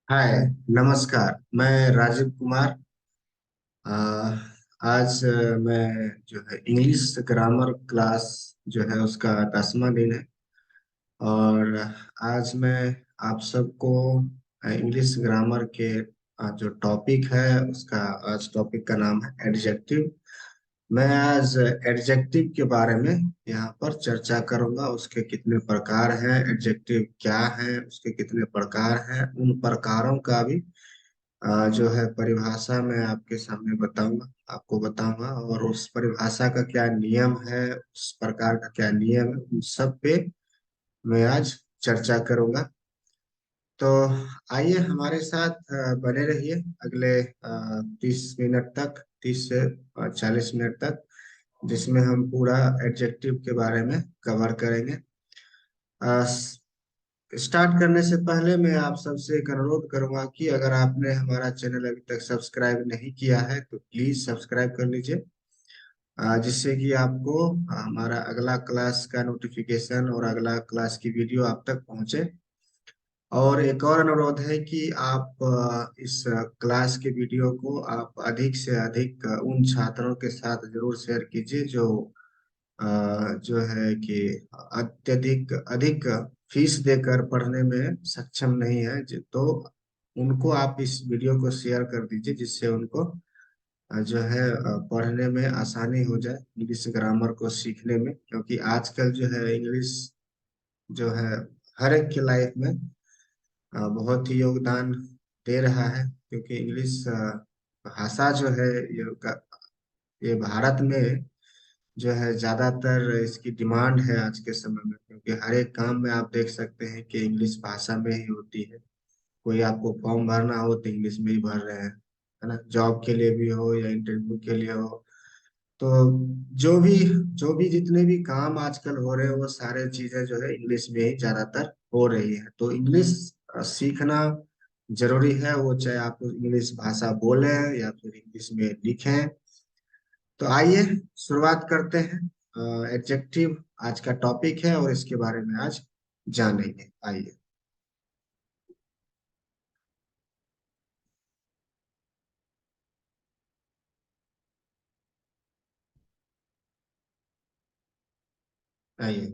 हाय। नमस्कार। मैं राजीव कुमार। आ, आज मैं जो है इंग्लिश ग्रामर क्लास जो है उसका 10वां दिन है। और आज मैं आप सबको इंग्लिश ग्रामर के जो टॉपिक है उसका आज टॉपिक का नाम है एडजेक्टिव। मैं आज एडजेक्टिव के बारे में यहाँ पर चर्चा करूंगा। उसके कितने प्रकार हैं, एडजेक्टिव क्या है, उसके कितने प्रकार हैं, उन प्रकारों का भी जो है परिभाषा मैं आपके सामने बताऊंगा, आपको बताऊंगा। और उस परिभाषा का क्या नियम है, उस प्रकार का क्या नियम है, उन सब पे मैं आज चर्चा करूंगा। तो आइए हमारे साथ बने रहिए अगले 30 मिनट तक, 30 से 40 मिनट तक, जिसमें हम पूरा एडजेक्टिव के बारे में कवर करेंगे। स्टार्ट करने से पहले मैं आप सबसे एक अनुरोध करूंगा कि अगर आपने हमारा चैनल अभी तक सब्सक्राइब नहीं किया है तो प्लीज सब्सक्राइब कर लीजिए, जिससे कि आपको हमारा अगला क्लास का नोटिफिकेशन और अगला क्लास की वीडियो आप तक पहुंचे। और एक और अनुरोध है कि आप इस क्लास के वीडियो को आप अधिक से अधिक उन छात्रों के साथ जरूर शेयर कीजिए जो जो है कि अत्यधिक अधिक फीस देकर पढ़ने में सक्षम नहीं है, तो उनको आप इस वीडियो को शेयर कर दीजिए, जिससे उनको जो है पढ़ने में आसानी हो जाए, इंग्लिश ग्रामर को सीखने में। क्योंकि आजकल जो है इंग्लिश जो है हर एक की लाइफ में बहुत ही योगदान दे रहा है। क्योंकि इंग्लिश भाषा जो है ये भारत में जो है ज्यादातर इसकी डिमांड है आज के समय में। क्योंकि हर एक काम में आप देख सकते हैं कि इंग्लिश भाषा में ही होती है। कोई आपको फॉर्म भरना हो तो इंग्लिश में ही भर रहे हैं, है ना, जॉब के लिए भी हो या इंटरव्यू के लिए हो। तो जो भी जो भी जितने भी काम आजकल हो रहे हैं वो सारे चीजें जो है इंग्लिश में ही ज्यादातर हो रही है। तो इंग्लिश सीखना जरूरी है, वो चाहे आप इंग्लिश भाषा बोलें या फिर इंग्लिश में लिखें। तो आइए शुरुआत करते हैं। एडजेक्टिव आज का टॉपिक है और इसके बारे में आज जानेंगे। आइए। आइए,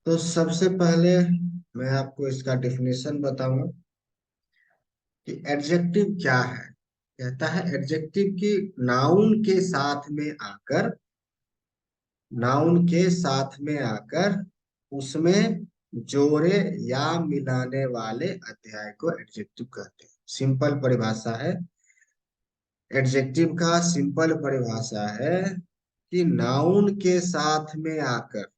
तो सबसे पहले मैं आपको इसका डेफिनेशन बताऊंगा कि एडजेक्टिव क्या है। कहता है एडजेक्टिव की नाउन के साथ में आकर, नाउन के साथ में आकर उसमें जोड़े या मिलाने वाले अध्याय को एडजेक्टिव कहते हैं। सिंपल परिभाषा है। एडजेक्टिव का सिंपल परिभाषा है कि नाउन के साथ में आकर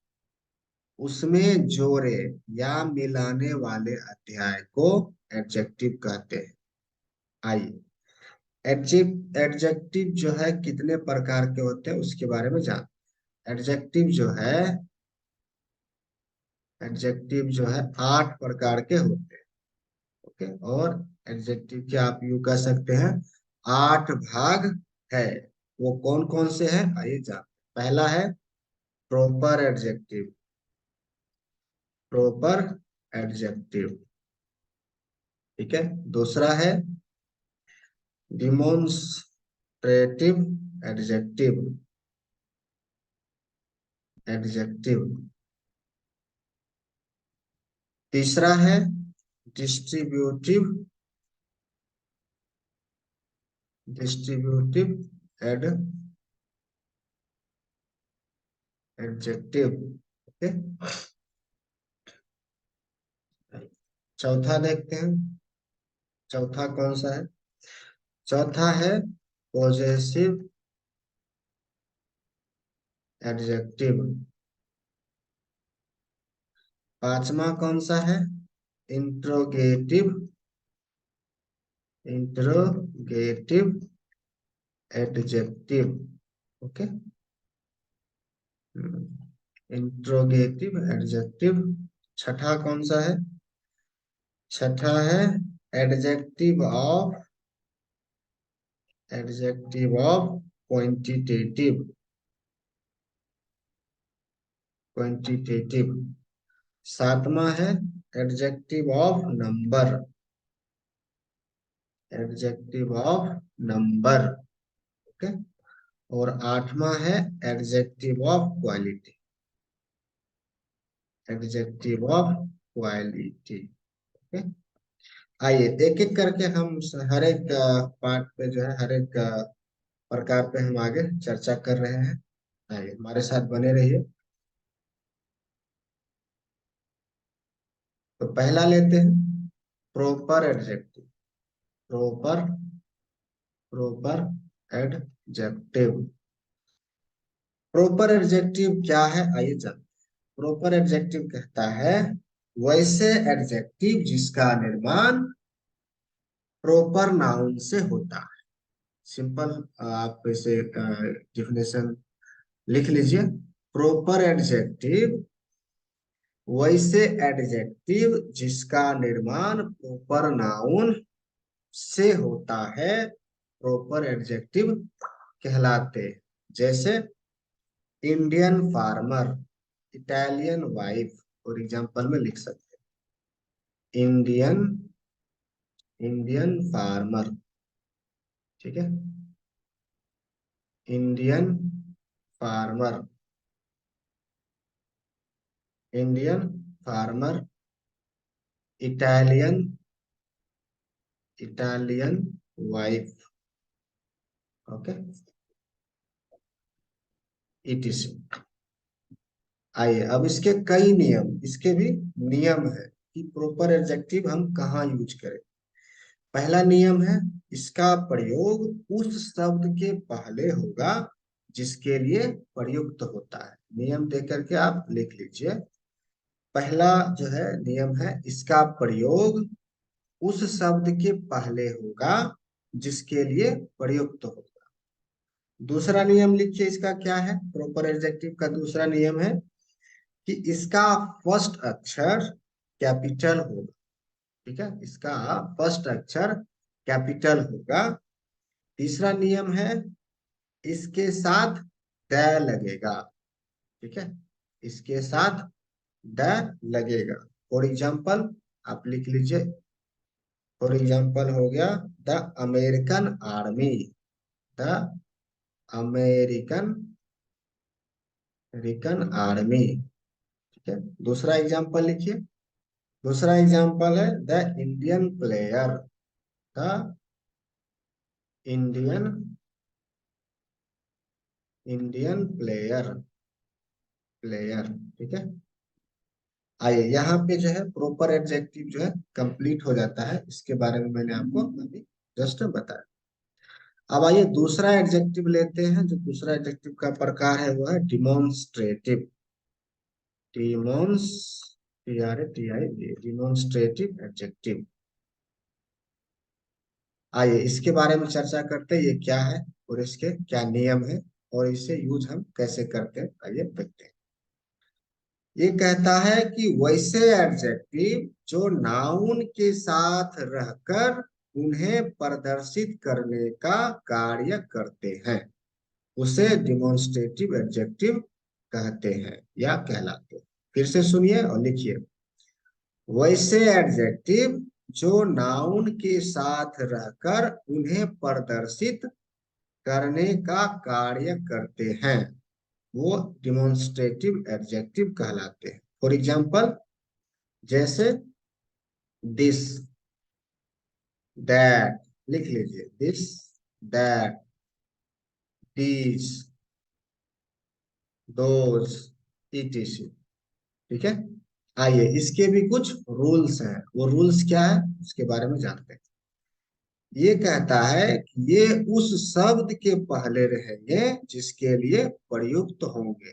उसमें जोड़े या मिलाने वाले अध्याय को एडजेक्टिव कहते हैं। आइए, एडजेक्टिव जो है कितने प्रकार के होते हैं उसके बारे में जान। एडजेक्टिव जो है एडजेक्टिव जो है 8 प्रकार के होते हैं। ओके। और एडजेक्टिव के आप यूं कह सकते हैं 8 भाग है। वो कौन कौन से हैं आइए जान। पहला है प्रॉपर एडजेक्टिव। प्रॉपर एडजेक्टिव, ठीक है। दूसरा है डिमोन्स्ट्रेटिव एडजेक्टिव। एडजेक्टिव। तीसरा है डिस्ट्रीब्यूटिव। Distributive adjective, okay. चौथा देखते हैं, चौथा कौन सा है। चौथा है पॉजेसिव एडजेक्टिव। पांचवा कौन सा है, interrogative. Interrogative adjective, okay. Interrogative adjective. छठा कौन सा है, छठा है adjective of, adjective of quantitative. Quantitative. सातवां है adjective of number. Adjective of number. Okay. और आठवां है adjective of quality. Adjective of quality. Okay. आइए एक एक करके हम हर एक पार्ट पे जो है, हर एक प्रकार पे हम आगे चर्चा कर रहे हैं। आइए हमारे साथ बने रहिए। तो पहला लेते हैं proper adjective. Proper proper adjective. Proper adjective क्या है, आइए जानते हैं। प्रॉपर एडजेक्टिव कहता है वैसे एडजेक्टिव जिसका निर्माण प्रॉपर नाउन से होता है। सिंपल, आप इसे डिफिनेशन लिख लीजिए। प्रॉपर एडजेक्टिव वैसे एडजेक्टिव जिसका निर्माण प्रॉपर नाउन से होता है प्रॉपर एडजेक्टिव कहलाते हैं। जैसे इंडियन फार्मर, इटालियन वाइफ, और एग्जांपल में लिख सकते हैं इंडियन इंडियन फार्मर। ठीक है, Indian farmer, Indian farmer, Italian Italian wife. Okay, etc.. आइए अब इसके कई नियम, इसके भी नियम है कि प्रॉपर एडजेक्टिव हम कहाँ यूज करें। पहला नियम है इसका प्रयोग उस शब्द के पहले होगा जिसके लिए प्रयुक्त होता है। नियम दे करके आप लिख लीजिए। पहला जो है नियम है इसका प्रयोग उस शब्द के पहले होगा जिसके लिए प्रयुक्त होगा। दूसरा नियम लिखिए, इसका क्या है, प्रॉपर एडजेक्टिव का दूसरा नियम है कि इसका फर्स्ट अक्षर कैपिटल होगा। ठीक है, इसका फर्स्ट अक्षर कैपिटल होगा। तीसरा नियम है इसके साथ द लगेगा। ठीक है, इसके साथ द लगेगा। फॉर एग्जाम्पल आप लिख लीजिए। फॉर एग्जाम्पल हो गया the American army. The American American army. ठीक है, दूसरा एग्जाम्पल लिखिए। दूसरा एग्जाम्पल है the Indian player. The Indian Indian player player. ठीक है। आइए यहाँ पे जो है प्रॉपर एडजेक्टिव जो है कंप्लीट हो जाता है। इसके बारे में मैंने आपको अभी जस्ट बताया। अब आइए दूसरा एडजेक्टिव लेते हैं। जो दूसरा एडजेक्टिव का प्रकार है वो है demonstrative. Demons T R A T I demonstrative adjective. आइए इसके बारे में चर्चा करते हैं, ये क्या है और इसके क्या नियम है और इसे यूज हम कैसे करते हैं। आइए देखते हैं। ये कहता है कि वैसे एडजेक्टिव जो नाउन के साथ रहकर उन्हें प्रदर्शित करने का कार्य करते हैं उसे डिमॉन्स्ट्रेटिव एडजेक्टिव कहते हैं या कहलाते हैं। फिर से सुनिए और लिखिए। वैसे एडजेक्टिव जो नाउन के साथ रहकर उन्हें प्रदर्शित करने का कार्य करते हैं वो डिमॉन्स्ट्रेटिव एडजेक्टिव कहलाते हैं। फॉर एग्जाम्पल जैसे दिस, दैट, लिख लीजिए this, that, these, those, etc। ठीक है। आइए इसके भी कुछ रूल्स हैं। वो रूल्स क्या है उसके बारे में जानते हैं। ये कहता है कि ये उस शब्द के पहले रहेंगे जिसके लिए प्रयुक्त होंगे।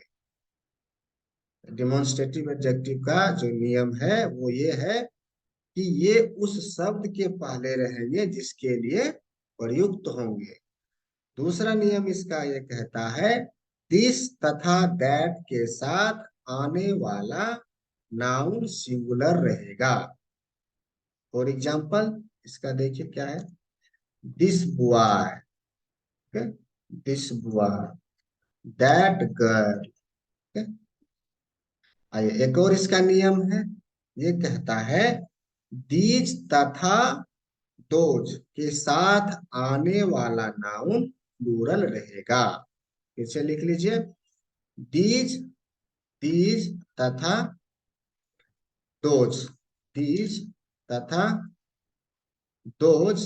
डिमॉन्स्ट्रेटिव एडजेक्टिव का जो नियम है वो ये है कि ये उस शब्द के पहले रहेंगे जिसके लिए प्रयुक्त होंगे। दूसरा नियम इसका ये कहता है दिस तथा दैट के साथ आने वाला नाउन सिंगुलर रहेगा। फॉर एग्जाम्पल इसका देखिए क्या है, this boy, this boy, that girl. आइए एक और इसका नियम है। ये कहता है दीज तथा दोज के साथ आने वाला नाउन प्लूरल रहेगा। फिर से लिख लीजिए, दीज, दीज तथा दोज, दीज तथा दोज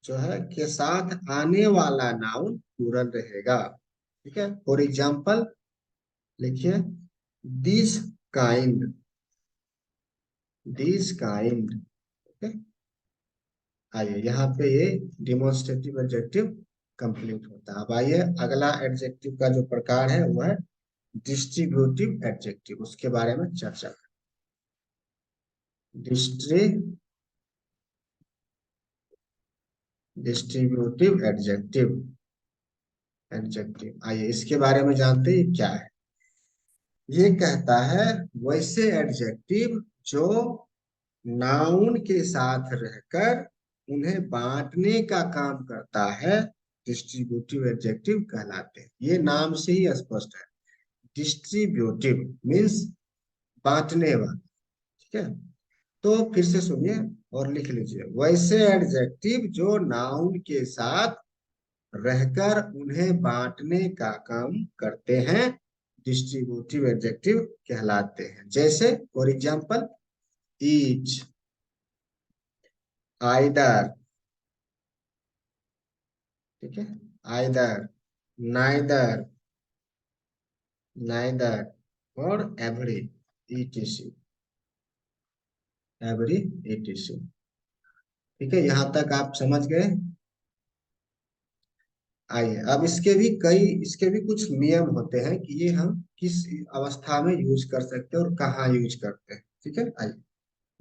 जो है के साथ आने वाला नाउन प्लूरल रहेगा। ठीक है, फॉर एग्जाम्पल लिखिए, this kind, this kind. Okay, आइए यहाँ पे ये डिमोन्स्ट्रेटिव एडजेक्टिव कंप्लीट होता है। अब आइए अगला एडजेक्टिव का जो प्रकार है वो है डिस्ट्रीब्यूटिव एडजेक्टिव, उसके बारे में चर्चा करें। डिस्ट्रीब्यूटिव एडजेक्टिव, एडजेक्टिव आइए इसके बारे में जानते हैं क्या है। ये कहता है वैसे एडजेक्टिव जो नाउन के साथ रहकर उन्हें बांटने का काम करता है, डिस्ट्रीब्यूटिव एडजेक्टिव कहलाते हैं। ये नाम से ही स्पष्ट है, डिस्ट्रीब्यूटिव मीन्स बांटने वाला। ठीक है, तो फिर से सुनिए और लिख लीजिए, वैसे एडजेक्टिव जो नाउन के साथ रहकर उन्हें बांटने का काम करते हैं, डिस्ट्रीब्यूटिव एडजेक्टिव कहलाते हैं। जैसे फॉर एग्जांपल, ईच, आइदर, ठीक है, आइदर, नाइदर, नाइदर और एवरी, ईटीसी, एवरी, ईटीसी। ठीक है, यहां तक आप समझ गए। आइए अब इसके भी कुछ नियम होते हैं कि ये हम किस अवस्था में यूज कर सकते हैं और कहाँ यूज करते हैं। ठीक है, आइए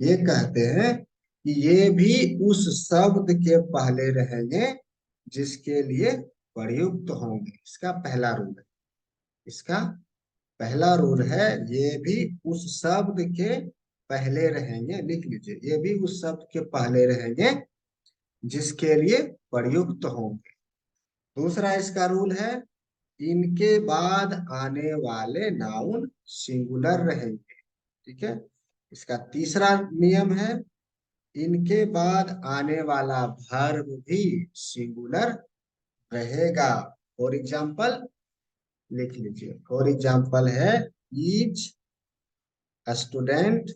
ये कहते हैं कि ये भी उस शब्द के पहले रहेंगे जिसके लिए प्रयुक्त होंगे। इसका पहला रूल है, इसका पहला रूल है, ये भी उस शब्द के पहले रहेंगे। लिख लीजिए, ये भी उस शब्द के पहले रहेंगे जिसके लिए प्रयुक्त होंगे। दूसरा इसका रूल है, इनके बाद आने वाले नाउन सिंगुलर रहेंगे। ठीक है, इसका तीसरा नियम है, इनके बाद आने वाला वर्ब भी सिंगुलर रहेगा। फॉर एग्जाम्पल लिख लीजिए, फॉर एग्जाम्पल है, each student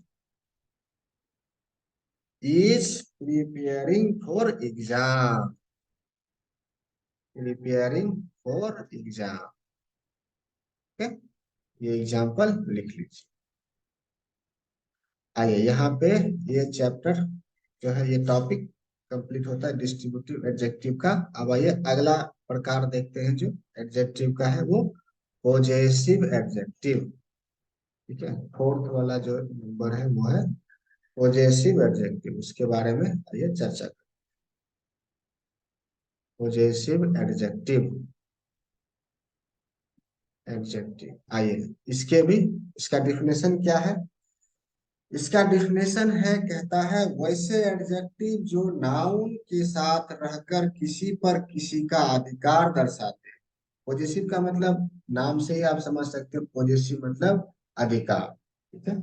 is preparing for exam, preparing for exam. ठीक है, ये एग्जाम्पल लिख लीजिए। आइए यहाँ पे ये चैप्टर जो है, ये टॉपिक कंप्लीट होता है डिस्ट्रीब्यूटिव एडजेक्टिव का। अब आइए अगला प्रकार देखते हैं जो एडजेक्टिव का है, वो पॉजेसिव एडजेक्टिव। ठीक है, फोर्थ वाला जो नंबर है वो है पॉजेसिव एडजेक्टिव, उसके बारे में आइए चर्चा करें। पॉजेसिव एडजेक्टिव, एडजेक्टिव आइए इसके भी, इसका डिफिनेशन क्या है। इसका डिफिनेशन है, कहता है वैसे एडजेक्टिव जो नाउन के साथ रहकर किसी पर किसी का अधिकार दर्शाते हैं। पॉजेसिव का मतलब नाम से ही आप समझ सकते हो, पॉजेसिव मतलब अधिकार। ठीक है,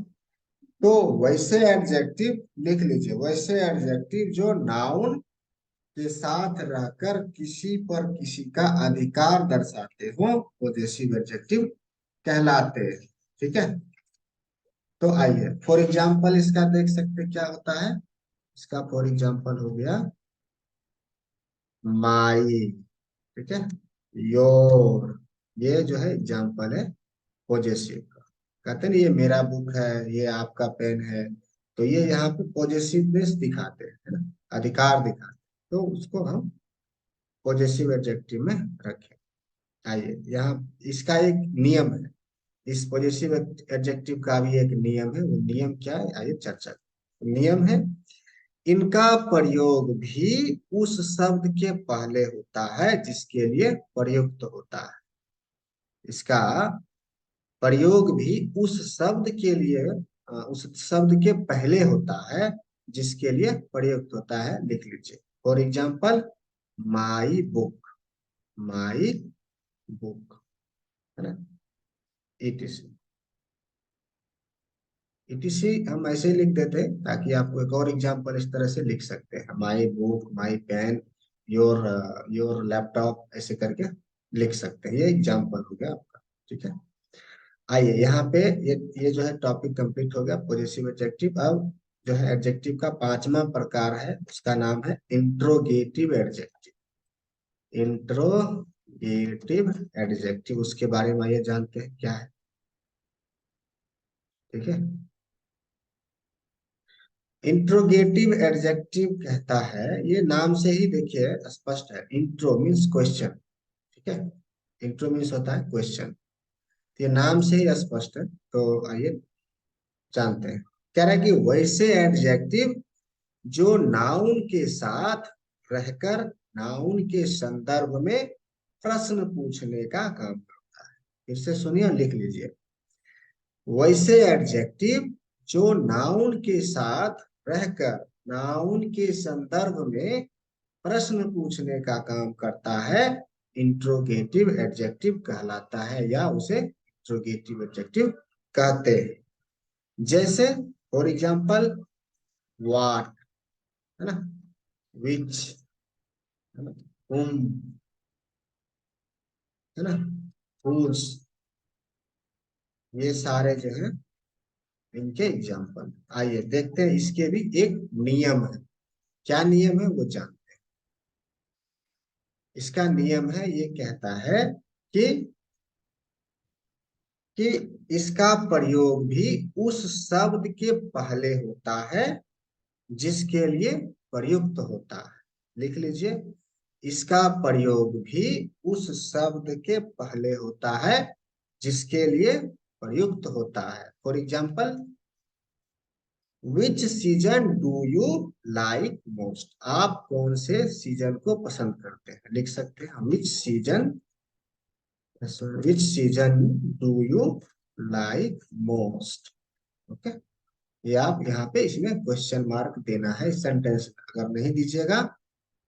तो वैसे एडजेक्टिव लिख लीजिए, वैसे एडजेक्टिव जो नाउन के साथ रहकर किसी पर किसी का अधिकार दर्शाते हो, पॉजेसिव एडजेक्टिव कहलाते हैं। ठीक है, तो आइए फॉर एग्जाम्पल इसका देख सकते हैं क्या होता है। इसका फॉर एग्जाम्पल हो गया माई, ठीक है, योर, ये जो है एग्जाम्पल है पॉजेसिव का। कहते हैं ना, ये मेरा बुक है, ये आपका पेन है, तो ये यहाँ पे पॉजेसिवनेस दिखाते हैं, है ना, अधिकार दिखाते हैं, तो उसको हम पॉजेसिव एडजेक्टिव में रखें। आइए यहाँ इसका एक नियम है, इस पॉजेसिव एडजेक्टिव का भी एक नियम है। वो नियम क्या है, आइए चर्चा करें। नियम है, इनका प्रयोग भी उस शब्द के पहले होता है जिसके लिए प्रयुक्त होता है। इसका प्रयोग भी उस शब्द के लिए, उस शब्द के पहले होता है जिसके लिए प्रयुक्त होता है। लिख लीजिए, for example, my book, my book, है ना, इट इज। ईटीसी हम ऐसे ही लिख देते हैं ताकि आपको एक और एग्जांपल इस तरह से लिख सकते हैं, my book, my pen, your your laptop, ऐसे करके लिख सकते हैं। ये एग्जांपल हो गया आपका। ठीक है, आइए यहाँ पे ये जो है टॉपिक कंप्लीट हो गया पॉजिटिव एडजेक्टिव। अब जो है एडजेक्टिव का पांचवा प्रकार है, उसका नाम है इंट्रोगेटिव एडजेक्टिव। इंट्रोगेटिव एडजेक्टिव, उसके बारे में ये जानते हैं क्या है। ठीक है, इंट्रोगेटिव एडजेक्टिव कहता है, ये नाम से ही देखिए स्पष्ट है, इंट्रो मीन्स क्वेश्चन। ठीक है, इंट्रो मीन्स होता है क्वेश्चन, ये नाम से ही स्पष्ट है। तो आइए जानते हैं। कह रहा है कि वैसे एडजेक्टिव जो नाउन के साथ रहकर नाउन के संदर्भ में प्रश्न पूछने का काम करता है। फिर से सुनिए और लिख लीजिए। वैसे एडजेक्टिव जो नाउन के साथ रहकर नाउन के संदर्भ में प्रश्न पूछने का काम करता है, इंट्रोगेटिव एडजेक्टिव कहलाता है, या उसे इंट्रोगेटिव एडजेक्टिव कहते हैं। जैसे फॉर एग्जाम्पल व्हाट, है ना, विच, है ना, whom, है ना, whose, ये सारे जो है इनके एग्जाम्पल। आइए देखते हैं, इसके भी एक नियम है। क्या नियम है वो जानते हैं। इसका नियम है, ये कहता है कि कि इसका प्रयोग भी उस शब्द के पहले होता है जिसके लिए प्रयुक्त होता है। लिख लीजिए, इसका प्रयोग भी उस शब्द के पहले होता है जिसके लिए प्रयुक्त होता है। For example, which season do you like most, आप कौन से सीजन को पसंद करते हैं, लिख सकते हैं विच season do you like most. Okay, ये आप यहाँ पे इसमें क्वेश्चन मार्क देना है सेंटेंस, अगर नहीं दीजिएगा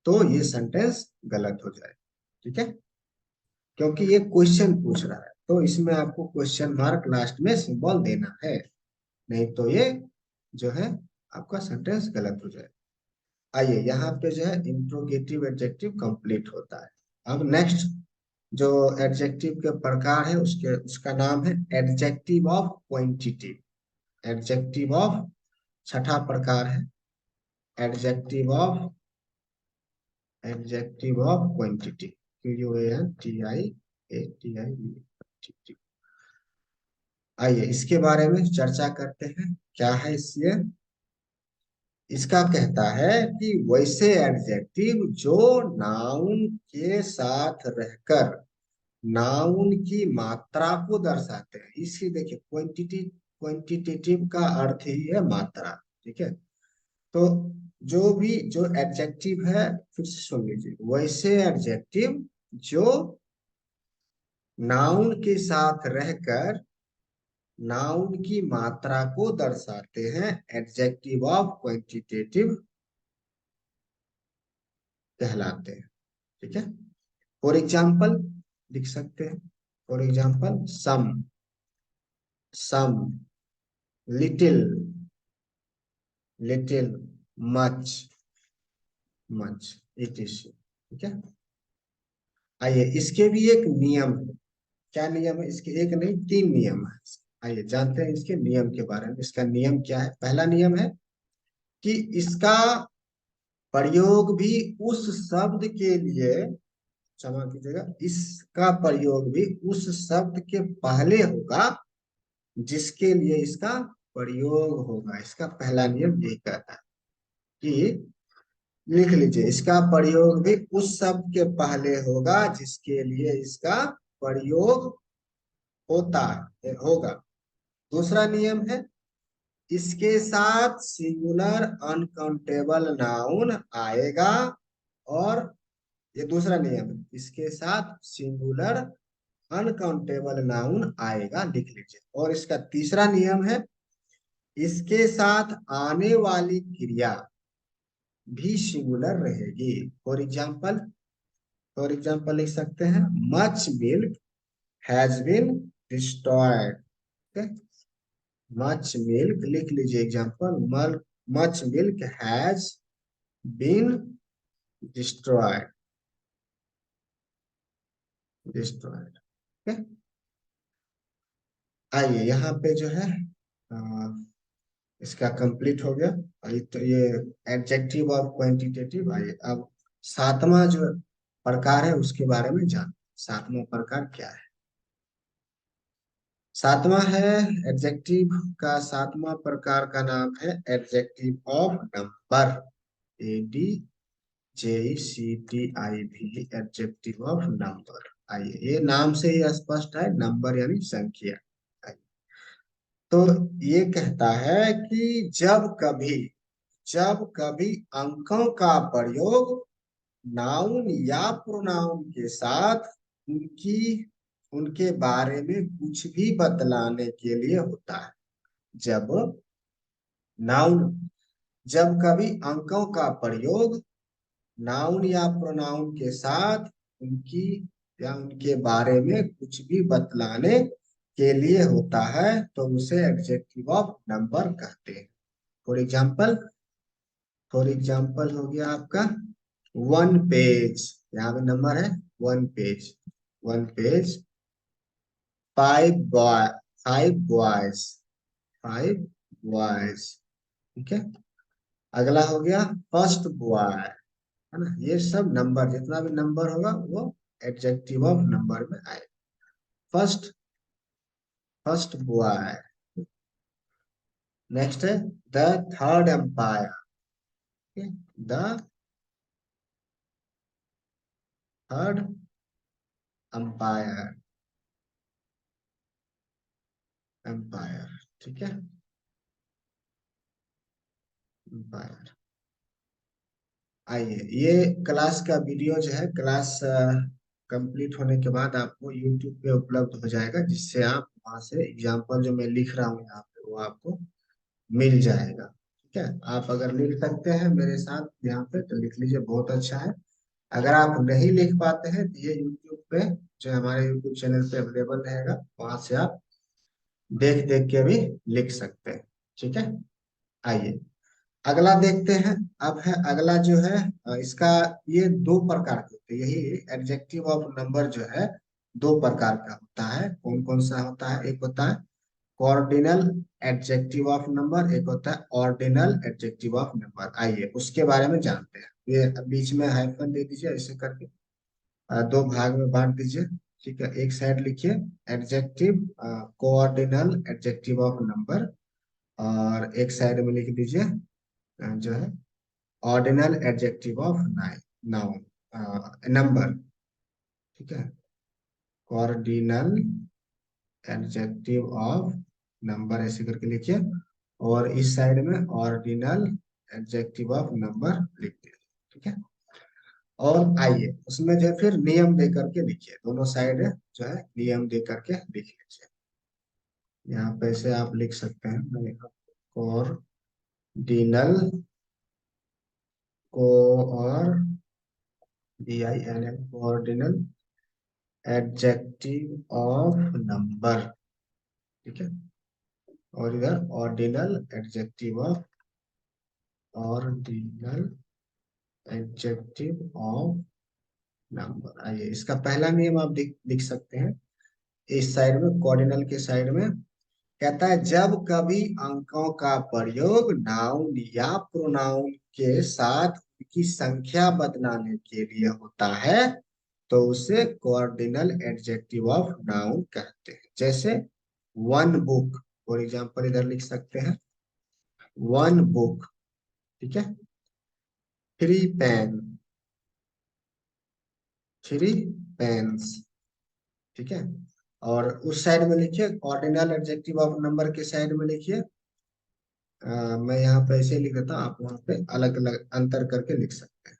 तो ये सेंटेंस गलत हो जाए। ठीक है, क्योंकि ये क्वेश्चन पूछ रहा है, तो इसमें आपको क्वेश्चन मार्क लास्ट में सिंबल देना है, नहीं तो ये जो है आपका सेंटेंस गलत हो जाए। आइए यहाँ पे जो है इंट्रोगेटिव एडजेक्टिव कंप्लीट होता है। अब नेक्स्ट जो एडजेक्टिव के प्रकार है उसका नाम है adjective of quantity. Adjective of, छठा प्रकार है एडजेक्टिव ऑफ क्वांटिटी, QUANTITI। आइए इसके बारे में चर्चा करते हैं, क्या है इससे। इसका कहता है कि वैसे एडजेक्टिव जो नाउन के साथ रहकर नाउन की मात्रा को दर्शाते हैं, इसकी देखिए क्वांटिटेटिव का अर्थ ही है मात्रा। ठीक है, तो जो एडजेक्टिव है, फिर से सुन लीजिए, वैसे एडजेक्टिव जो नाउन के साथ रहकर नाउन की मात्रा को दर्शाते हैं, एडजेक्टिव ऑफ क्वांटिटेटिव कहलाते हैं। ठीक है, फॉर एग्जाम्पल लिख सकते हैं। For example some, little, much, etc। ठीक है, आइए इसके भी एक नियम है। क्या नियम है इसके, एक नहीं तीन नियम है। आइए जानते हैं इसके नियम के बारे में। इसका नियम क्या है। पहला नियम है कि इसका प्रयोग भी उस शब्द के लिए, क्षमा कीजिएगा, इसका प्रयोग भी उस शब्द के पहले होगा जिसके लिए इसका प्रयोग होगा। इसका पहला नियम यही कहता है कि, लिख लीजिए, इसका प्रयोग भी उस शब्द के पहले होगा जिसके लिए इसका प्रयोग होता है, होगा। दूसरा नियम है, इसके साथ सिंगुलर अनकाउंटेबल नाउन आएगा। और ये दूसरा नियम है, इसके साथ सिंगुलर अनकाउंटेबल नाउन आएगा, लिख लीजिए। और इसका तीसरा नियम है, इसके साथ आने वाली क्रिया भी सिंगुलर रहेगी। फॉर एग्जाम्पल लिख सकते हैं, much milk has been destroyed. Much milk लिख लीजिए example, much milk has been destroyed, destroyed. आइए यहाँ पे जो है इसका कंप्लीट हो गया। और ये एडजेक्टिव और क्वांटिटेटिव। आइए अब सातवां जो प्रकार है उसके बारे में जान, सातवां प्रकार क्या है। सातवां है एडजेक्टिव का, सातवां प्रकार का नाम है adjective of number, ADJECTIV, adjective of number. आइए ये नाम से ही स्पष्ट है, नंबर यानी संख्या। तो ये कहता है कि जब कभी अंकों का प्रयोग नाउन या प्रोनाउन के साथ उनकी उनके बारे में कुछ भी बतलाने के लिए होता है। जब नाउन जब कभी अंकों का प्रयोग नाउन या प्रोनाउन के साथ उनकी या उनके बारे में कुछ भी बतलाने के लिए होता है तो उसे एडजेक्टिव ऑफ नंबर कहते हैं। फॉर एग्जाम्पल, हो गया आपका वन पेज, यहाँ पे नंबर है one page, one page. Five boy, five boys, five boys. ठीक है। अगला हो गया फर्स्ट बॉय, है ना। ये सब नंबर, जितना भी नंबर होगा वो एडजेक्टिव ऑफ नंबर में आए। First, first boy. नेक्स्ट है the third umpire, the third umpire, umpire. ठीक है, एम्पायर। आइए ये क्लास का वीडियो जो है, क्लास कंप्लीट होने के बाद आपको यूट्यूब पे उपलब्ध हो जाएगा, जिससे आप वहां से एग्जाम्पल जो मैं लिख रहा हूँ यहाँ पे वो आपको मिल जाएगा। ठीक है, आप अगर लिख सकते हैं मेरे साथ यहाँ पे तो लिख लीजिए, बहुत अच्छा है। अगर आप नहीं लिख पाते हैं तो ये यूट्यूब पे, जो हमारे यूट्यूब चैनल पे अवेलेबल रहेगा, वहां से आप देख देख के भी लिख सकते हैं। ठीक है। आइए अगला देखते हैं। अब है अगला जो है इसका, ये दो प्रकार के होते हैं, यही एडजेक्टिव ऑफ नंबर जो है दो प्रकार का होता है। कौन कौन सा होता है? एक होता है कॉर्डिनल एडजेक्टिव ऑफ नंबर, एक होता है ऑर्डिनल एडजेक्टिव ऑफ नंबर। आइए उसके बारे में जानते हैं। ये बीच में हाइफन दे दीजिए ऐसे करके, दो भाग में बांट दीजिए। ठीक है, एक साइड लिखिए एडजेक्टिव कोऑर्डिनल एडजेक्टिव ऑफ नंबर, और एक साइड में लिख दीजिए जो है ordinal adjective of noun, number. ठीक है, ऑर्डिनल एडजेक्टिव ऑफ नंबर ऐसे करके लिखिए, और इस साइड में ऑर्डिनल एडजेक्टिव ऑफ नंबर लिख दीजिए। ठीक है। और आइए उसमें जो है फिर नियम दे करके लिखिए, दोनों साइड जो है नियम दे करके लिख लीजिए। यहाँ पे से आप लिख सकते हैं, मैं ऑर्डिनल को, और DINL, ordinal adjective of number. ठीक है, और इधर ordinal adjective of, ordinal adjective of number. आइए इसका पहला नियम आप लिख सकते हैं इस साइड में, कॉर्डिनल के साइड में। कहता है जब कभी अंकों का प्रयोग नाउन या प्रोनाउन के साथ उनकी संख्या बदलाने के लिए होता है तो उसे कोऑर्डिनल एडजेक्टिव ऑफ नाउन कहते हैं। जैसे वन बुक, फॉर एग्जाम्पल इधर लिख सकते हैं वन बुक। ठीक है, थ्री पेन, थ्री पेन्स। ठीक है, और उस साइड में लिखिए ऑर्डिनल एडजेक्टिव ऑफ नंबर के साइड में लिखिए, मैं यहाँ पे ऐसे लिख देता हूँ, आप वहाँ पे अलग अलग अंतर करके लिख सकते हैं।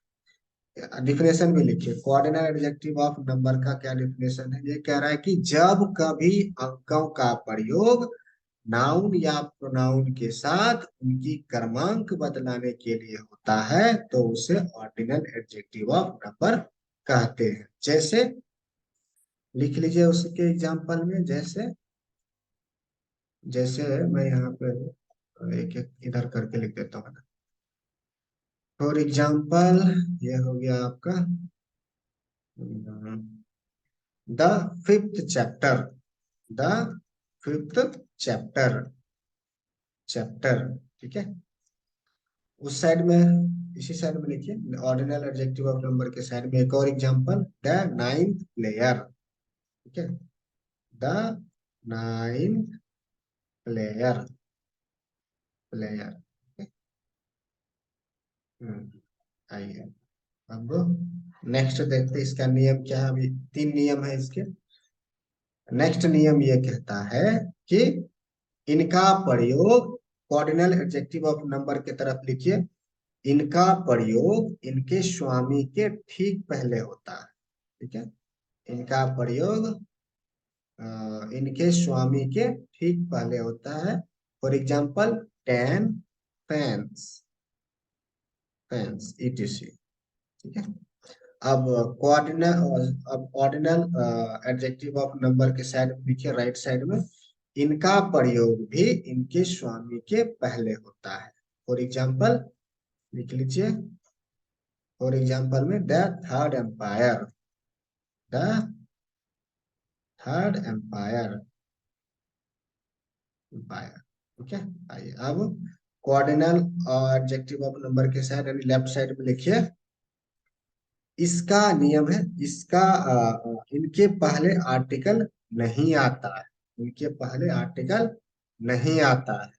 डिफिनेशन भी लिखिए, कोऑर्डिनल एडजेक्टिव ऑफ नंबर का क्या डिफिनेशन है। ये कह रहा है कि जब कभी अंकों का प्रयोग नाउन या प्रोनाउन के साथ उनकी क्रमांक बदलाने के लिए होता है तो उसे ऑर्डिनल एडजेक्टिव ऑफ नंबर कहते हैं। जैसे लिख लीजिए उसके एग्जाम्पल में, जैसे जैसे मैं यहाँ पे एक एक इधर करके लिख देता हूँ। फॉर एग्जाम्पल ये हो गया आपका the fifth chapter, the fifth chapter, chapter, ठीक है। उस साइड में, इसी साइड में लिखिए ऑर्डिनल एडजेक्टिव ऑफ नंबर के साइड में एक और एग्जांपल, द नाइन्थ प्लेयर, ठीक है। द नाइन्थ प्लेयर, प्लेयर, आइए अब नेक्स्ट देखते हैं इसका नियम क्या है। अभी तीन नियम है इसके। नेक्स्ट नियम ये कहता है कि इनका प्रयोग, ऑर्डिनल एडजेक्टिव ऑफ नंबर की तरफ लिखिए, इनका प्रयोग इनके स्वामी के ठीक पहले होता है, ठीक है। इनका प्रयोग इनके स्वामी के ठीक पहले होता है। For example ten, pens, pens, etc, ठीक है। अब कोऑर्डिनल, अब ऑर्डिनल एडजेक्टिव ऑफ नंबर के साइड में लिखिए, राइट साइड में, इनका प्रयोग भी इनके स्वामी के पहले होता है। फॉर एग्जाम्पल लिख लीजिए, फॉर एग्जाम्पल में the third umpire, the third umpire, umpire, ठीक है। आइए अब कोऑर्डिनल एडजेक्टिव ऑफ नंबर के साइड यानी लेफ्ट साइड में लिखिए, इसका नियम है, इसका इनके पहले आर्टिकल नहीं आता है, इनके पहले आर्टिकल नहीं आता है।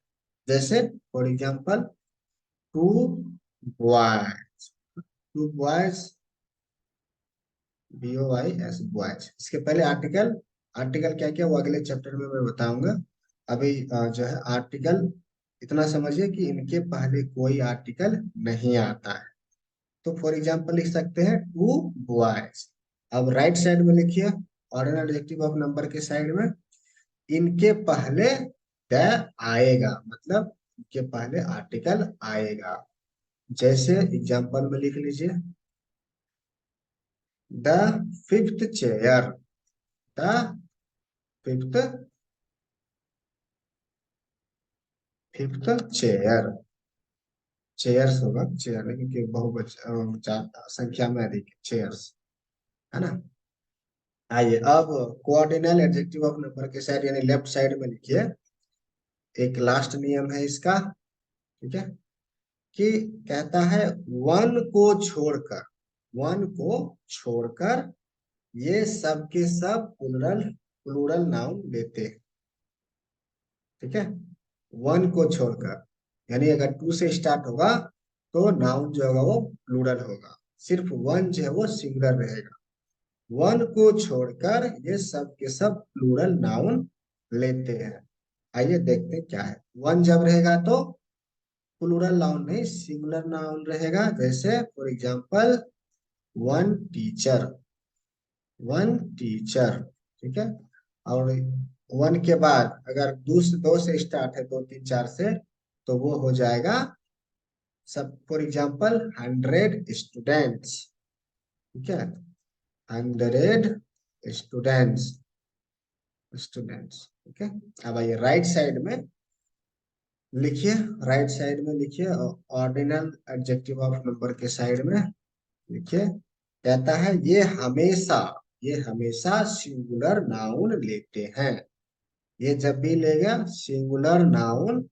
जैसे for example two boys, two boys, BOYS, boys, इसके पहले आर्टिकल, आर्टिकल क्या क्या वो अगले चैप्टर में मैं बताऊंगा। अभी जो है आर्टिकल इतना समझिए कि इनके पहले कोई आर्टिकल नहीं आता है। तो फॉर एग्जाम्पल लिख सकते हैं टू बॉयज। अब राइट साइड में लिखिए ऑर्डिनल एडजेक्टिव ऑफ नंबर के साइड में, इनके पहले द आएगा, मतलब इनके पहले आर्टिकल आएगा। जैसे एग्जाम्पल में लिख लीजिए the fifth chair, the fifth, fifth chair, chairs होगा, चेयर नहीं क्योंकि संख्या में अधिक चेयर्स, है ना। आइए अब कोऑर्डिनल एडजेक्टिव ऑफ नंबर के साइड यानी लेफ्ट साइड में लिखिए, एक लास्ट नियम है इसका, ठीक है, कि कहता है वन को छोड़कर, वन को छोड़कर ये सब के सब प्लूरल, प्लूरल नाउन लेते हैं, ठीक है। वन को छोड़कर यानी अगर टू से स्टार्ट होगा तो नाउन जो होगा वो प्लूरल होगा, सिर्फ वन जो है वो सिंगुलर रहेगा। वन को छोड़कर ये सब के सब प्लूरल नाउन लेते हैं। आइए देखते हैं क्या है। वन जब रहेगा तो प्लूरल नाउन नहीं सिंगुलर नाउन रहेगा। जैसे for example one teacher, one teacher, ठीक है। और वन के बाद अगर दो से स्टार्ट है, दो तीन चार से, तो वो हो जाएगा सब, फॉर एग्जांपल 100 स्टूडेंट्स, ठीक है, 100 स्टूडेंट्स, स्टूडेंट्स, ठीक है। अब आइए राइट साइड में लिखिए, राइट साइड में लिखिए ऑर्डिनल एडजेक्टिव ऑफ नंबर के साइड में लिखिए, कहता है ये हमेशा सिंगुलर नाउन लेते हैं, ये जब भी लेगा सिंगुलर नाउन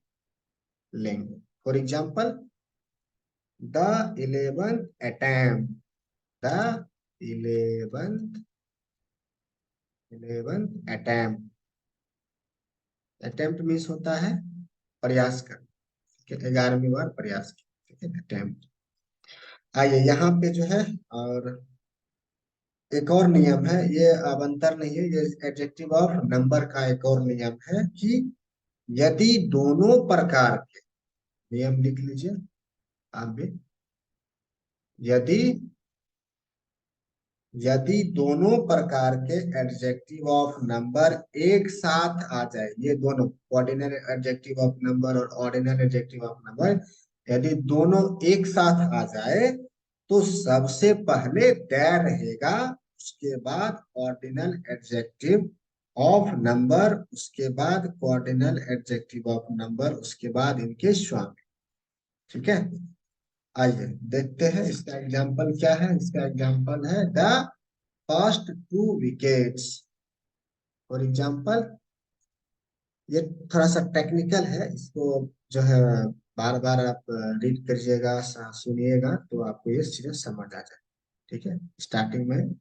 लेंगे। For example the 11th attempt, the 11th, 11th attempt, attempt means होता है प्रयास कर, ठीक है, 11वीं बार प्रयास किया, ठीक है, अटेम्प्ट। आइए यहाँ पे जो है और एक और नियम है, ये अवंतर नहीं है, ये एडजेक्टिव ऑफ नंबर का एक और नियम है कि यदि दोनों प्रकार के, नियम लिख लीजिए आप भी, यदि, यदि दोनों प्रकार के एडजेक्टिव ऑफ नंबर एक साथ आ जाए, ये दोनों ऑर्डिनल एडजेक्टिव ऑफ नंबर और ऑर्डिनल एडजेक्टिव ऑफ नंबर यदि दोनों एक साथ आ जाए तो सबसे पहले देयर रहेगा, उसके बाद ऑर्डिनल एडजेक्टिव ऑफ नंबर, उसके बाद कॉर्डिनल एडजेक्टिव ऑफ नंबर, उसके बाद इनके स्वामी। ठीक है, आइए देखते हैं इसका एग्जाम्पल क्या है। इसका एग्जाम्पल है the first two wickets. For example, ये थोड़ा सा टेक्निकल है, इसको जो है बार बार आप रीड करिएगा, सुनिएगा, तो आपको ये चीजें समझ आ जाए। ठीक है, स्टार्टिंग में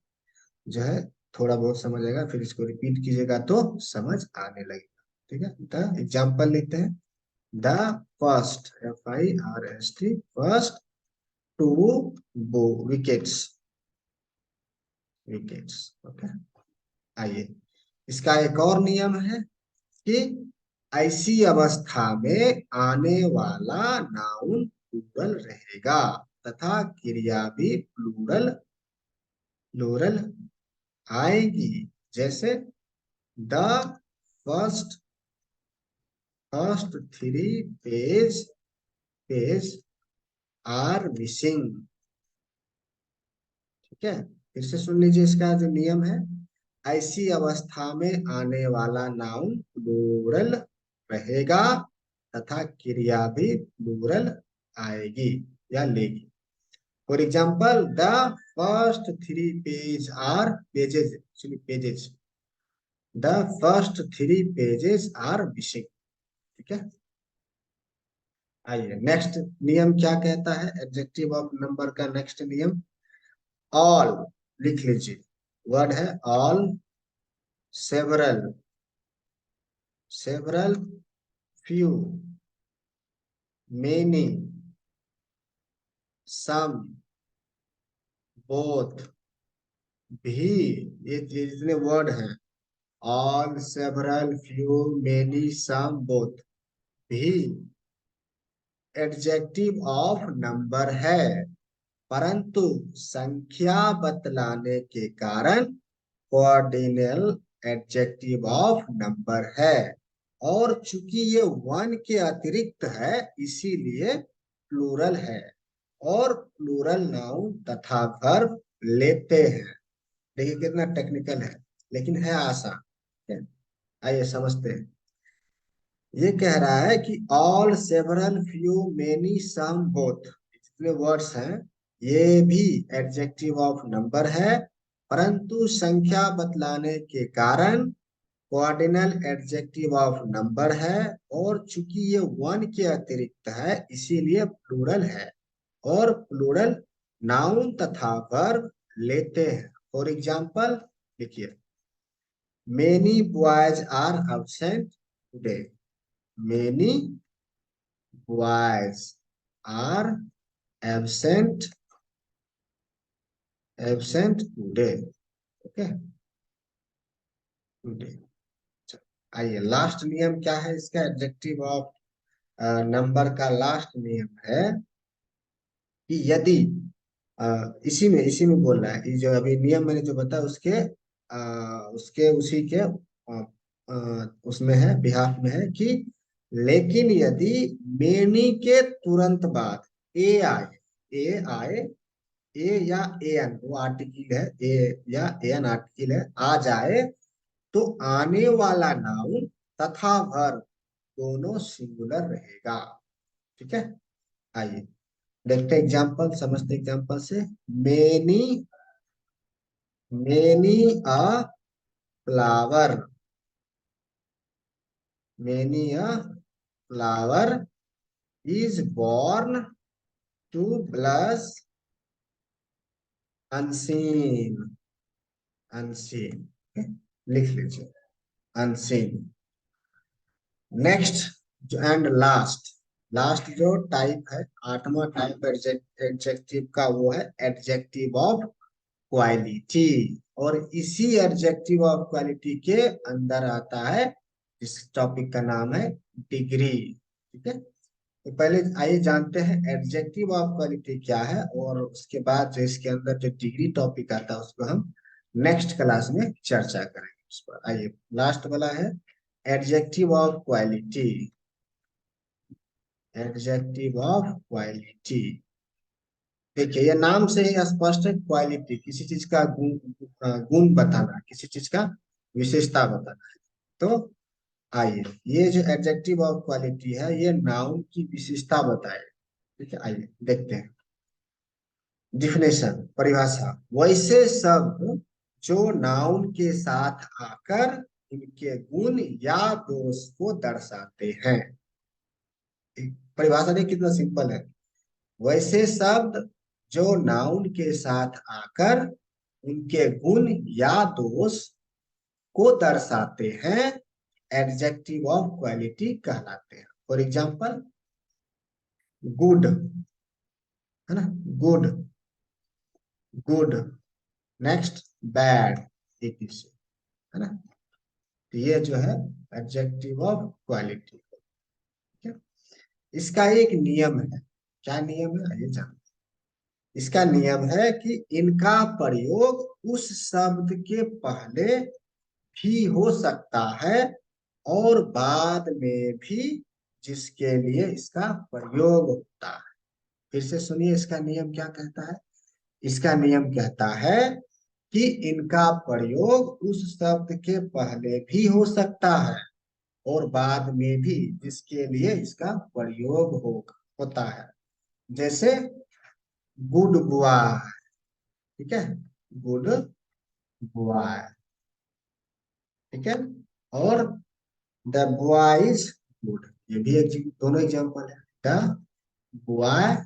जो है थोड़ा बहुत समझ आएगा, फिर इसको रिपीट कीजिएगा तो समझ आने लगेगा। ठीक है, द एग्जाम्पल लेते हैं। The first, FIRST, first two बो विकेट्स, विकेट्स। ओके, आइए, इसका एक और नियम है कि ऐसी अवस्था में आने वाला नाउन प्लूरल रहेगा तथा क्रिया भी प्लूरल प्लूरल आएगी। जैसे the first first three page page are missing. ठीक है, फिर से सुन लीजिए, इसका जो नियम है, ऐसी अवस्था में आने वाला नाउन प्लूरल रहेगा तथा क्रिया भी प्लूरल आएगी या लेगी। For example, the first three page are pages, actually pages, the first three pages are missing. ठीक है, आइए नेक्स्ट नियम क्या कहता है एडजेक्टिव ऑफ नंबर का। नेक्स्ट नियम, ऑल, लिख लीजिए, वर्ड है all, several, several, few, many, some, both, भी, ये जितने वर्ड हैं, all, several, few, many, some, both, भी एडजेक्टिव ऑफ नंबर है, परंतु संख्या बतलाने के कारण कोऑर्डिनल एडजेक्टिव ऑफ नंबर है। और चूंकि ये वन के अतिरिक्त है इसीलिए प्लूरल है, और प्लूरल नाउन तथा वर्ब लेते हैं। देखिए कितना टेक्निकल है, लेकिन है आसान। ठीक है? आइए समझते हैं। ये कह रहा है कि all, several, few, many, some, both, जितने वर्ड्स हैं ये भी एडजेक्टिव ऑफ नंबर है, परंतु संख्या बतलाने के कारण कोऑर्डिनल एडजेक्टिव ऑफ नंबर है, और चूंकि ये वन के अतिरिक्त है इसीलिए प्लूरल है, और प्लूरल नाउन तथा वर्ब लेते हैं। फॉर एग्जाम्पल लिखिए, many boys are absent today, many boys are absent absent today. Okay, today. आइए लास्ट नियम क्या है इसका एडजेक्टिव ऑफ नंबर का। लास्ट नियम है कि यदि इसी में बोल रहा है कि जो अभी नियम मैंने जो बताया उसके उसी के उसमें है, बिहाफ में है कि लेकिन यदि मेनी के तुरंत बाद ए आए, ए आए, ए या ए एन, वो आर्टिकल है, ए या ए एन आर्टिकल है, आ जाए, तो आने वाला नाउन तथा वर्ब दोनों सिंगुलर रहेगा। ठीक है, आइए देखते एग्जाम्पल, समझते एग्जाम्पल से। Many many a flower, many a flower is born to bless unseen, unseen। लिख लीजिए, unseen। Next and last, last जो टाइप है, आठवां टाइप एडजेक्टिव का, वो है एडजेक्टिव ऑफ क्वालिटी। और इसी एडजेक्टिव ऑफ क्वालिटी के अंदर आता है, इस टॉपिक का नाम है डिग्री। ठीक है, तो पहले आइए जानते हैं एडजेक्टिव ऑफ क्वालिटी क्या है, और उसके बाद जो इसके अंदर जो डिग्री टॉपिक आता है उसको हम नेक्स्ट क्लास में चर्चा करेंगे उस पर। आइए लास्ट वाला है adjective of quality, adjective of quality. देखिए ये नाम से ही स्पष्ट है, क्वालिटी, किसी चीज का गुण, गुण बताना, किसी चीज का विशेषता बताना है। तो आइए, ये जो एडजेक्टिव ऑफ क्वालिटी है ये नाउन की विशेषता बताए। ठीक है, आइए देखते हैं। डिफिनेशन, परिभाषा, वैसे शब्द जो नाउन के साथ आकर उनके गुण या दोष को दर्शाते हैं। परिभाषा देखिए कितना सिंपल है। वैसे शब्द जो नाउन के साथ आकर उनके गुण या दोष को दर्शाते हैं एडजेक्टिव ऑफ क्वालिटी कहलाते हैं। फॉर एग्जाम्पल, गुड, है ना, गुड, गुड, नेक्स्ट बैड, है ना। तो ये जो है एडजेक्टिव ऑफ क्वालिटी। ठीक है, इसका एक नियम है। क्या नियम है ये जान। इसका नियम है कि इनका प्रयोग उस शब्द के पहले भी हो सकता है और बाद में भी जिसके लिए इसका प्रयोग होता है। फिर से सुनिए, इसका नियम क्या कहता है। इसका नियम कहता है कि इनका प्रयोग उस शब्द के पहले भी हो सकता है और बाद में भी जिसके लिए इसका प्रयोग होता है। जैसे गुड बॉय, ठीक है, गुड बॉय, ठीक है, और द बॉय इज गुड, ये भी एक दोनों एग्जांपल है। The boy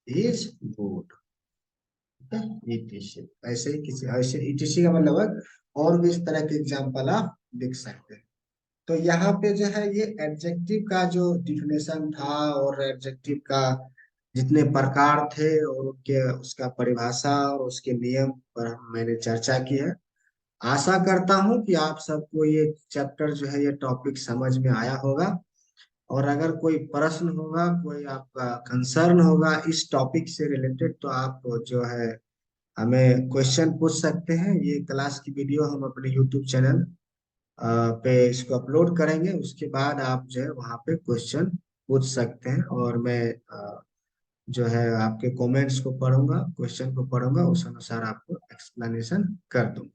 is good, etc. ऐसे ही किसी ऐसे ईटीसी का मतलब और भी इस तरह के एग्जांपल आप लिख सकते हैं। तो यहाँ पे जो है ये एडजेक्टिव का जो डिफिनेशन था और एडजेक्टिव का जितने प्रकार थे और उनके उसका परिभाषा और उसके नियम पर मैंने चर्चा की है। आशा करता हूँ कि आप सबको ये चैप्टर जो है ये टॉपिक समझ में आया होगा। और अगर कोई प्रश्न होगा, कोई आपका कंसर्न होगा इस टॉपिक से रिलेटेड, तो आप जो है हमें क्वेश्चन पूछ सकते हैं। ये क्लास की वीडियो हम अपने यूट्यूब चैनल पे इसको अपलोड करेंगे। उसके बाद आप जो है वहाँ पे क्वेश्चन पूछ सकते हैं और मैं जो है आपके कमेंट्स को पढ़ूंगा, क्वेश्चन को पढ़ूंगा, उस अनुसार आपको एक्सप्लेनेशन कर दूंगा।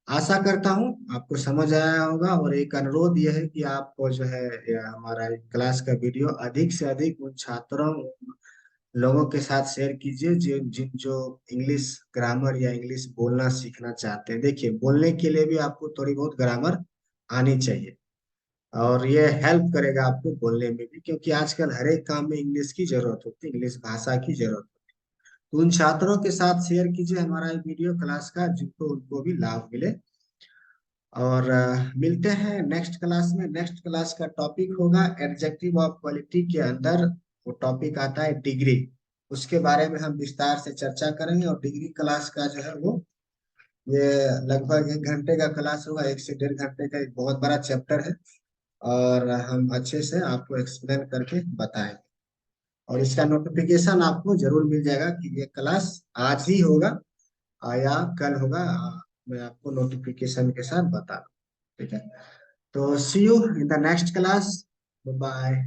आशा करता हूँ आपको समझ आया होगा। और एक अनुरोध यह है कि आपको जो है हमारा क्लास का वीडियो अधिक से अधिक उन छात्रों लोगों के साथ शेयर कीजिए जो इंग्लिश ग्रामर या इंग्लिश बोलना सीखना चाहते हैं। देखिए, बोलने के लिए भी आपको थोड़ी बहुत ग्रामर आनी चाहिए और ये हेल्प करेगा आपको बोलने में भी, क्योंकि आजकल हर एक काम में इंग्लिश की जरूरत होती है, इंग्लिश भाषा की जरूरत होती है। तो उन छात्रों के साथ शेयर कीजिए हमारा ये वीडियो क्लास का, जिनको उनको भी लाभ मिले। और मिलते हैं नेक्स्ट क्लास में। नेक्स्ट क्लास का टॉपिक होगा एडजेक्टिव ऑफ क्वालिटी के अंदर वो टॉपिक आता है डिग्री। उसके बारे में हम विस्तार से चर्चा करेंगे। और डिग्री क्लास का जो है वो ये लगभग 1 घंटे का क्लास होगा, 1 से 1.5 घंटे का एक बहुत बड़ा चैप्टर है। और हम अच्छे से आपको एक्सप्लेन करके बताएंगे। और इसका नोटिफिकेशन आपको जरूर मिल जाएगा कि ये क्लास आज ही होगा या कल होगा। मैं आपको नोटिफिकेशन के साथ बता दूं। ठीक है, तो see you in the next class. Bye.